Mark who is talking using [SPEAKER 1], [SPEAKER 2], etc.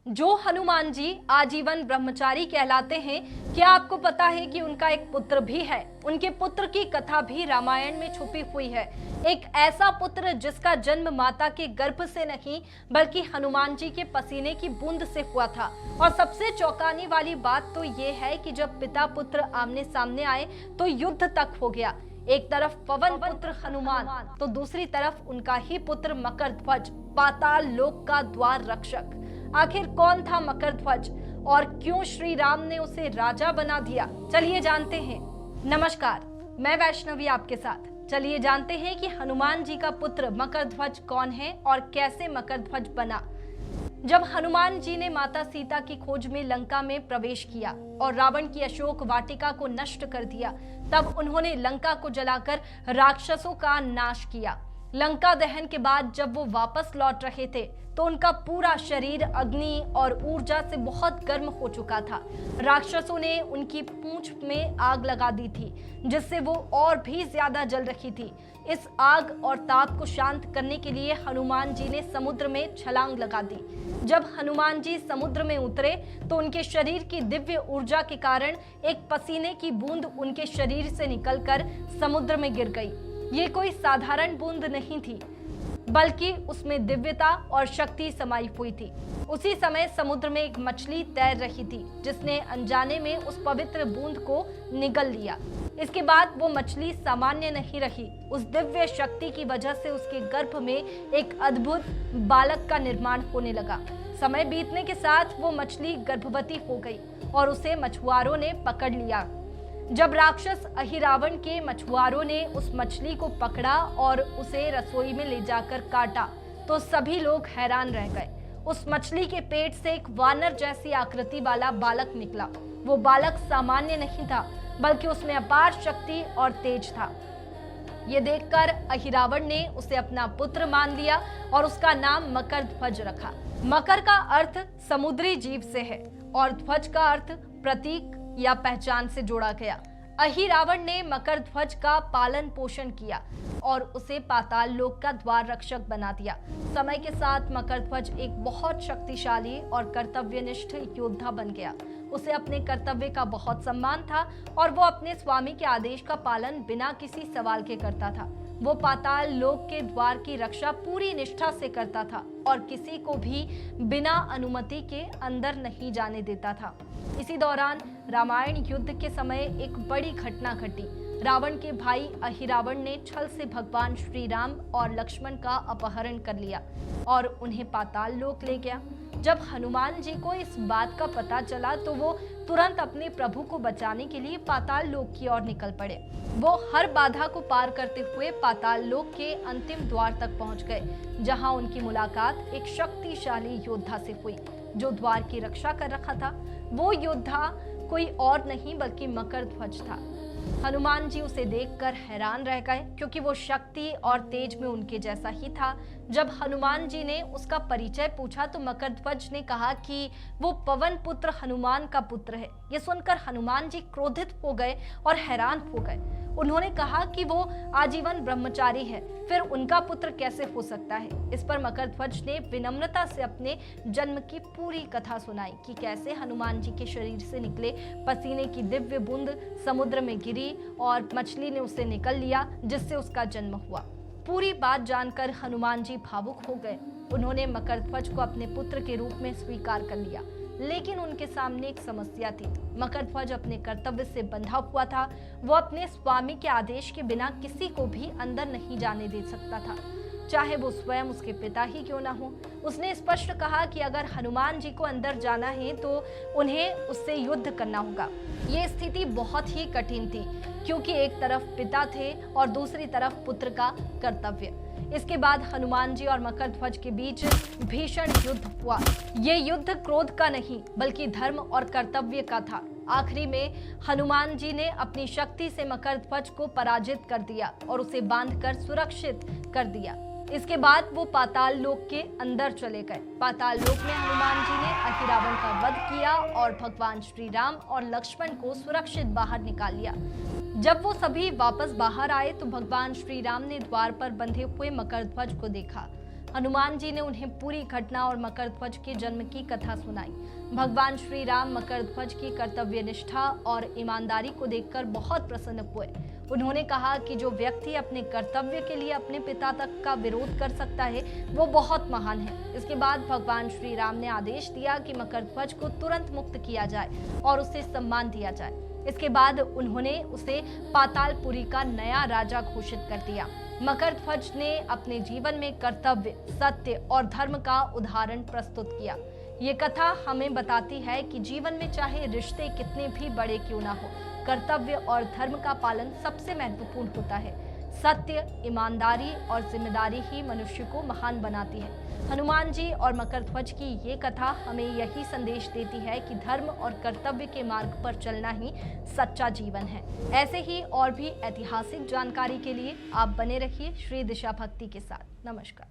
[SPEAKER 1] जो हनुमान जी आजीवन ब्रह्मचारी कहलाते हैं, क्या आपको पता है कि उनका एक पुत्र भी है? उनके पुत्र की कथा भी रामायण में छुपी हुई है। एक ऐसा पुत्र जिसका जन्म माता के गर्भ से नहीं बल्कि हनुमान जी के पसीने की बूंद से हुआ था। और सबसे चौंकाने वाली बात तो ये है कि जब पिता पुत्र आमने सामने आए तो युद्ध तक हो गया। एक तरफ पवन पुत्र हनुमान तो दूसरी तरफ उनका ही पुत्र मकरध्वज, पाताल लोक का द्वार रक्षक। आखिर कौन था मकरध्वज और क्यों श्री राम ने उसे राजा बना दिया? चलिए जानते हैं। नमस्कार, मैं वैष्णवी आपके साथ। चलिए जानते हैं कि हनुमान जी का पुत्र मकरध्वज कौन है और कैसे मकरध्वज बना। जब हनुमान जी ने माता सीता की खोज में लंका में प्रवेश किया और रावण की अशोक वाटिका को नष्ट कर दिया, तब उन्होंने लंका को जलाकर राक्षसों का नाश किया। लंका दहन के बाद जब वो वापस लौट रहे थे तो उनका पूरा शरीर अग्नि और ऊर्जा से बहुत गर्म हो चुका था। राक्षसों ने उनकी पूंछ में आग लगा दी थी, जिससे वो और भी ज्यादा जल रही थी। इस आग और ताप को शांत करने के लिए हनुमान जी ने समुद्र में छलांग लगा दी। जब हनुमान जी समुद्र में उतरे तो उनके शरीर की दिव्य ऊर्जा के कारण एक पसीने की बूंद उनके शरीर से निकलकर समुद्र में गिर गई। ये कोई साधारण बूंद नहीं थी, बल्कि उसमें दिव्यता और शक्ति समाई हुई थी। उसी समय समुद्र में एक मछली तैर रही थी, जिसने अनजाने में उस पवित्र बूंद को निगल लिया। इसके बाद वो मछली सामान्य नहीं रही। उस दिव्य शक्ति की वजह से उसके गर्भ में एक अद्भुत बालक का निर्माण होने लगा। समय बीतने के साथ वो मछली गर्भवती हो गई और उसे मछुआरों ने पकड़ लिया। जब राक्षस अहिरावण के मछुआरों ने उस मछली को पकड़ा और उसे रसोई में ले जाकर काटा तो सभी लोग हैरान रह गए। उस मछली के पेट से एक वानर जैसी आकृति वाला बालक निकला। वो बालक सामान्य नहीं था, बल्कि उसमें अपार शक्ति और तेज था। ये देखकर अहिरावण ने उसे अपना पुत्र मान लिया और उसका नाम मकरध्वज रखा। मकर का अर्थ समुद्री जीव से है और ध्वज का अर्थ प्रतीक या पहचान से जोड़ा गया। अहिरावण ने मकरध्वज का पालन पोषण किया और उसे पाताल लोक का द्वार रक्षक बना दिया। समय के साथ मकरध्वज एक बहुत शक्तिशाली और कर्तव्यनिष्ठ योद्धा बन गया। उसे अपने कर्तव्य का बहुत सम्मान था और वो अपने स्वामी के आदेश का पालन बिना किसी सवाल के करता था। वो पाताल लोक के द्वार की रक्षा पूरी निष्ठा से करता था और किसी को भी बिना अनुमति के अंदर नहीं जाने देता था। इसी दौरान रामायण युद्ध के समय एक बड़ी घटना घटी। रावण के भाई अहिरावण ने छल से भगवान श्री राम और लक्ष्मण का अपहरण कर लिया और उन्हें पाताल लोक ले गया। जब हनुमान जी को इस बात का पता चला तो वो तुरंत अपने प्रभु को बचाने के लिए पाताल लोक की ओर निकल पड़े। वो हर बाधा को पार करते हुए पाताल लोक के अंतिम द्वार तक पहुंच गए, जहां उनकी मुलाकात एक शक्तिशाली योद्धा से हुई जो द्वार की रक्षा कर रखा था। वो योद्धा कोई और नहीं बल्कि मकरध्वज था। हनुमान जी उसे देखकर हैरान रह गए, क्योंकि वो शक्ति और तेज में उनके जैसा ही था। जब हनुमान जी ने उसका परिचय पूछा तो मकरध्वज ने कहा कि वो पवन पुत्र हनुमान का पुत्र है। ये सुनकर हनुमान जी क्रोधित हो गए और हैरान हो गए। उन्होंने कहा कि वो आजीवन ब्रह्मचारी है, फिर उनका पुत्र कैसे हो सकता है? इस पर मकरध्वज ने विनम्रता से अपने जन्म की पूरी कथा सुनाई कि कैसे हनुमान जी के शरीर से निकले पसीने की दिव्य बूंद समुद्र में गिरी और मछली ने उसे निकल लिया, जिससे उसका जन्म हुआ। पूरी बात जानकर हनुमान जी भावुक हो गए। उन्होंने मकरध्वज को अपने पुत्र के रूप में स्वीकार कर लिया, लेकिन उनके सामने एक समस्या थी। मकरध्वज अपने कर्तव्य से बंधा हुआ था। वो अपने स्वामी के आदेश के बिना किसी को भी अंदर नहीं जाने दे सकता था, चाहे वो स्वयं उसके पिता ही क्यों ना हो। उसने स्पष्ट कहा कि अगर हनुमान जी को अंदर जाना है तो उन्हें उससे युद्ध करना होगा। ये स्थिति बहुत ही कठिन थी, क्योंकि एक तरफ पिता थे और दूसरी तरफ पुत्र का कर्तव्य। इसके बाद हनुमान जी और मकरध्वज के बीच भीषण युद्ध हुआ। ये युद्ध क्रोध का नहीं बल्कि धर्म और कर्तव्य का था। आखिरी में हनुमान जी ने अपनी शक्ति से मकरध्वज को पराजित कर दिया और उसे बांधकर सुरक्षित कर दिया। इसके बाद वो पाताल लोक के अंदर चले गए। पाताल लोक में हनुमान जी ने अहिरावण का वध किया और भगवान श्री राम और लक्ष्मण को सुरक्षित बाहर निकाल लिया। जब वो सभी वापस बाहर आए तो भगवान श्री राम ने द्वार पर बंधे हुए मकरध्वज को देखा। हनुमान जी ने उन्हें पूरी घटना और मकर ध्वज के जन्म की कथा सुनाई। भगवान श्री राम मकर ध्वज की कर्तव्य निष्ठा और ईमानदारी को देखकर बहुत प्रसन्न हुए। उन्होंने कहा कि जो व्यक्ति अपने कर्तव्य के लिए अपने पिता तक का विरोध कर सकता है वो बहुत महान है। इसके बाद भगवान श्री राम ने आदेश दिया कि मकर ध्वज को तुरंत मुक्त किया जाए और उसे सम्मान दिया जाए। इसके बाद उन्होंने उसे पातालपुरी का नया राजा घोषित कर दिया। मकर ध्वज ने अपने जीवन में कर्तव्य, सत्य और धर्म का उदाहरण प्रस्तुत किया। ये कथा हमें बताती है कि जीवन में चाहे रिश्ते कितने भी बड़े क्यों ना हो, कर्तव्य और धर्म का पालन सबसे महत्वपूर्ण होता है। सत्य, ईमानदारी और जिम्मेदारी ही मनुष्य को महान बनाती है। हनुमान जी और मकर ध्वज की ये कथा हमें यही संदेश देती है कि धर्म और कर्तव्य के मार्ग पर चलना ही सच्चा जीवन है। ऐसे ही और भी ऐतिहासिक जानकारी के लिए आप बने रहिए श्री दिशा भक्ति के साथ। नमस्कार।